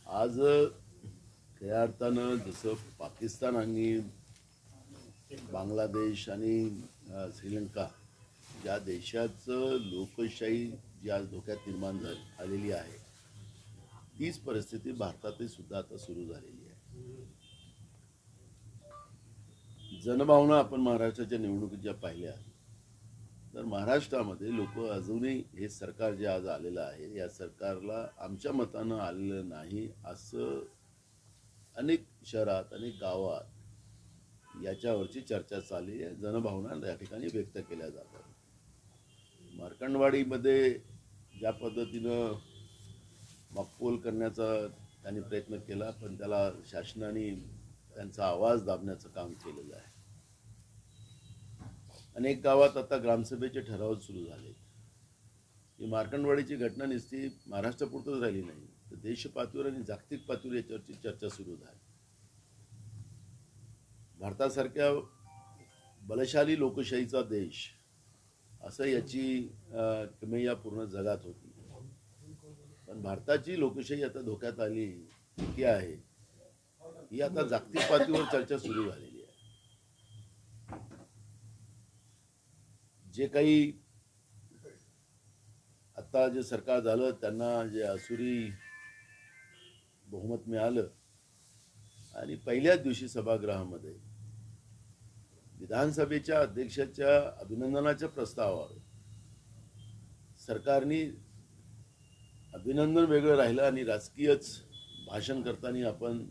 आज खऱ्या अर्थानं जसं पाकिस्तान आणि बांगलादेश आणि श्रीलंका ज्या देशाचं लोकशाही जी आज धोक्यात निर्माण आलेली आहे, तीच परिस्थिती भारतातही सुद्धा आता सुरू झालेली आहे. जनभावना आपण महाराष्ट्राच्या निवडणुकीच्या पाहिल्या तर महाराष्ट्रामध्ये लोक अजूनही हे सरकार जे आज आलेलं आहे या सरकारला आमच्या मतानं आलेलं नाही असं अनेक शहरात अनेक गावात याच्यावरची चर्चा चालली आहे. जनभावना या ठिकाणी व्यक्त केल्या जातात. मार्कंडवाडीमध्ये ज्या पद्धतीनं मॉकपोल करण्याचा त्यांनी प्रयत्न केला, पण त्याला शासनाने त्यांचा आवाज दाबण्याचं काम केलेलं आहे. अनेक गावात आता ग्रामसभेचे ठराव सुरू झाले. ही मार्कंडवाडीची घटना नुसती महाराष्ट्रापुरतच राहिली नाही, तर देश पातळीवर आणि जागतिक पातळीवर याच्यावरची चर्चा सुरू झाली. भारतासारख्या बलशाली लोकशाहीचा देश असं याची किमया पूर्ण जगात होती. पण भारताची लोकशाही आता धोक्यात आली की आहे ही आता जागतिक पातळीवर चर्चा सुरू झालेली आहे. जे काही आता जे सरकार झालं त्यांना जे असुरी बहुमत मिळालं आणि पहिल्याच दिवशी सभागृहामध्ये विधानसभेच्या अध्यक्षाच्या अभिनंदनाच्या प्रस्तावावर सरकारने अभिनंदन वेगळं राहिलं आणि राजकीयच भाषण करताना आपण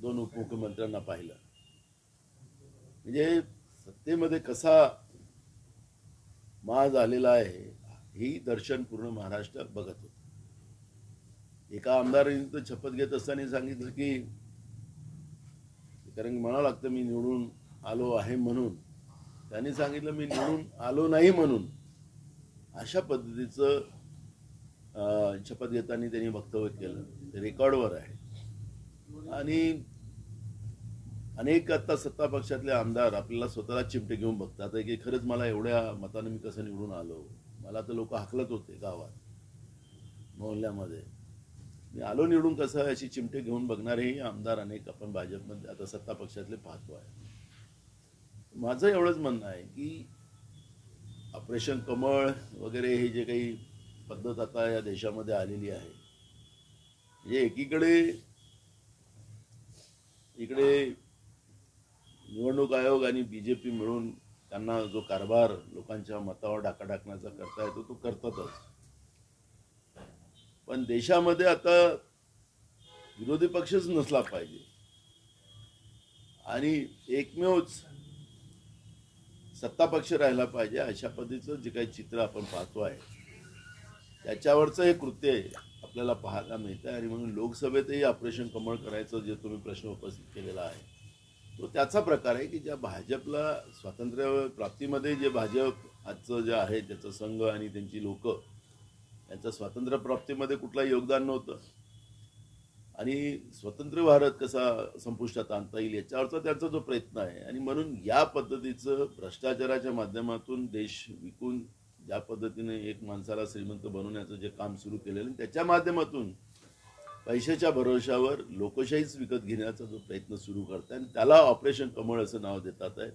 दोन उपमुख्यमंत्र्यांना पाहिलं. म्हणजे सत्तेमध्ये कसा माज आलेला आहे ही दर्शन पूर्ण महाराष्ट्र बघत होतं. एका आमदारांनी तर शपथ घेत असताना सांगितलं की, कारण म्हणावं लागतं मी निवडून आलो आहे म्हणून, त्यांनी सांगितलं मी निवडून आलो नाही म्हणून. अशा पद्धतीचं शपथ घेताना त्यांनी वक्तव्य केलं. ते रेकॉर्डवर आहे. आणि अनेक आता सत्ता पक्षातले आमदार आपल्याला स्वतःला चिमटे घेऊन बघतात की खरंच मला एवढ्या मतानं मी कसं निवडून आलो, मला तर लोक हाकलत होते गावात मोहल्ल्यामध्ये, मी आलो निवडून कसं, अशी चिमटे घेऊन बघणारेही आमदार अनेक आपण भाजपमध्ये आता सत्ता पक्षातले पाहतो आहे. माझं एवढंच म्हणणं आहे की ऑपरेशन कमळ वगैरे हे जे काही पद्धत आता या देशामध्ये आलेली आहे, म्हणजे इकडे निवडणूक आयोग आणि बीजेपी मिळून त्यांना जो कारभार लोकांच्या मतावर डाका टाकण्याचा करता येतो तो करतातच. पण देशामध्ये आता विरोधी पक्षच नसला पाहिजे आणि एकमेवच सत्ता पक्ष राहिला पाहिजे, अशा पद्धतीचं जे काही चित्र आपण पाहतो आहे त्याच्यावरचं हे कृत्य आपल्याला पाहायला मिळतं. आणि म्हणून लोकसभेतही ऑपरेशन कमळ करायचं जे तुम्ही प्रश्न उपस्थित केलेला आहे तो त्याचा प्रकार आहे की ज्या भाजपला स्वातंत्र्य प्राप्तीमध्ये जे भाजप आजचं जे आहे त्याचं संघ आणि त्यांची लोक यांचं स्वातंत्र्य प्राप्तीमध्ये कुठलंही योगदान नव्हतं आणि स्वतंत्र भारत कसा संपुष्टात आणता येईल याच्यावरचा त्यांचा जो प्रयत्न आहे. आणि म्हणून या पद्धतीचं भ्रष्टाचाराच्या माध्यमातून देश विकून ज्या पद्धतीने एक माणसाला श्रीमंत बनवण्याचं जे काम सुरू केलेलं त्याच्या माध्यमातून पैशाच्या भरोशावर लोकशाहीच विकत घेण्याचा जो प्रयत्न सुरू करतात आणि त्याला ऑपरेशन कमळ असं नाव देतात आहे,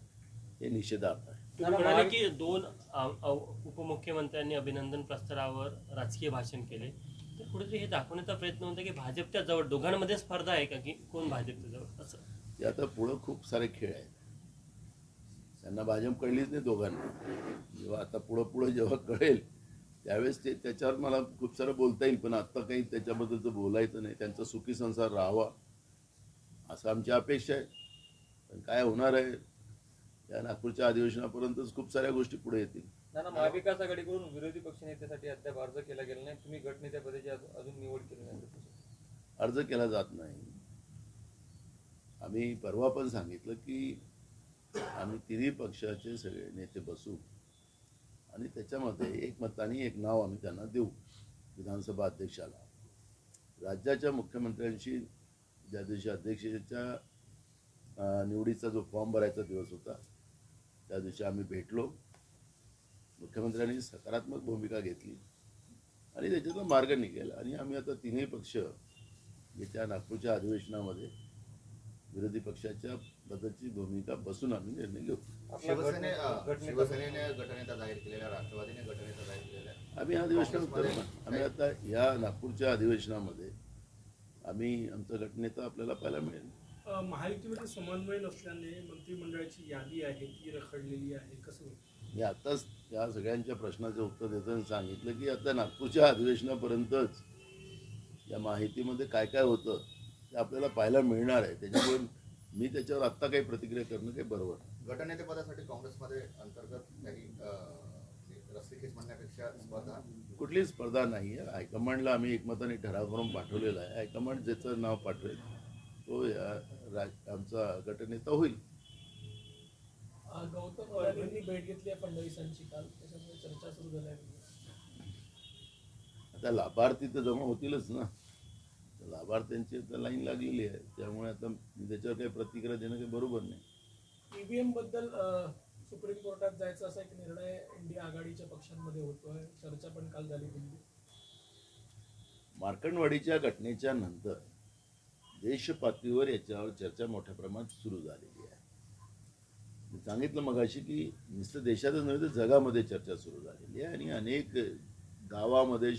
हे निषेधार्थ आहे. तुम्ही म्हणाले की दोन उपमुख्यमंत्र्यांनी अभिनंदन प्रस्तावावर राजकीय भाषण केले, तर कुठेतरी हे दाखवण्याचा प्रयत्न होता की भाजपच्या जवळ दोघांमध्ये स्पर्धा आहे का, की कोण भाजपच्या जवळ असं. ते आता पुढं खूप सारे खेळ आहेत. त्यांना भाजप कळलीच नाही दोघांना. जेव्हा आता पुढं जेव्हा कळेल त्यावेळेस ते त्याच्यावर मला खूप सारं बोलता येईल, पण आत्ता काही त्याच्याबद्दलचं बोलायचं नाही. त्यांचा सुखी संसार राहावा असं आमची अपेक्षा आहे. पण काय होणार आहे या नागपूरच्या अधिवेशनापर्यंतच खूप साऱ्या गोष्टी पुढे येतील. महाविकास आघाडीकडून विरोधी पक्षनेत्यासाठी अद्याप अर्ज केला गेला नाही. तुम्ही गटनेत्यापदाची अजून निवड केली नाही. अर्ज केला जात नाही. आम्ही परवा पण सांगितलं की आम्ही तिन्ही पक्षाचे सगळे नेते बसू आणि त्याच्यामध्ये एक मताने एक नाव आम्ही त्यांना देऊ विधानसभा अध्यक्षाला. राज्याच्या मुख्यमंत्र्यांशी ज्या दिवशी अध्यक्षाच्या निवडीचा जो फॉर्म भरायचा दिवस होता त्या दिवशी आम्ही भेटलो. मुख्यमंत्र्यांनी सकारात्मक भूमिका घेतली आणि त्याच्यातला मार्ग निघेल आणि आम्ही आता तिन्ही पक्ष येत्या नागपूरच्या अधिवेशनामध्ये विरोधी पक्षाच्या बद्दलची भूमिका बसून आम्ही निर्णय घेऊ. शिवसेनेने गटनेता जाहीर केलेला, राष्ट्रवादीने गटनेता जाहीर केलेला. आम्ही अधिवेशनात करू ना. आम्ही आता या नागपूरच्या अधिवेशनामध्ये आम्ही आमचा गटनेता आपल्याला पाहायला मिळेल. महायुतीमध्ये समन्वय नसल्याने मंत्रिमंडळाची यादी आहे ती रखडलेली आहे, कसं होईल? मी आत्ताच या सगळ्यांच्या प्रश्नाचं उत्तर देताना सांगितलं की आता नागपूरच्या अधिवेशनापर्यंतच या माहितीमध्ये काय काय होतं ते आपल्याला पाहायला मिळणार आहे. त्याच्यामुळे मी त्याच्यावर आत्ता काही प्रतिक्रिया करणं काही बरोबर नाही. गटनेतेपदासाठी काँग्रेसमध्ये अंतर्गत काही रस्सीखेच म्हणण्यापेक्षा स्पर्धा. कुठलीच स्पर्धा नाही आहे. हायकमांडला आम्ही एकमताने ठराव करून पाठवलेला आहे. हायकमांड ज्याचं नाव पाठवेल तो आमचा गटनेता होईल. गौतम अडाणींनी भेट घेतली आहे फडणवीसांची काल, त्याच्यामुळे चर्चा सुरू झाली आहे. आता लाभार्थी तर जमा होतीलच ना. लाभार्थ्यांची आता लाईन लागलेली आहे. त्यामुळे आता मी त्याच्यावर काही प्रतिक्रिया देणं काही बरोबर नाही. ईव्हीएम बद्दल सुप्रीम कोर्टात जायचा असा एक निर्णय इंडिया आघाडीच्या पक्षांमध्ये होतोय, चर्चा पण काल झाली दिल्लीत. मार्कंडवाडीच्या घटनेच्या नंतर देश पातळीवर याच्यावर चर्चा मोठ्या प्रमाणात सुरू झालेली आहे. मी सांगितलं मगाशी की नुसतं देशातच नव्हे तर जगामध्ये चर्चा सुरू झालेली आहे आणि अनेक गावामध्ये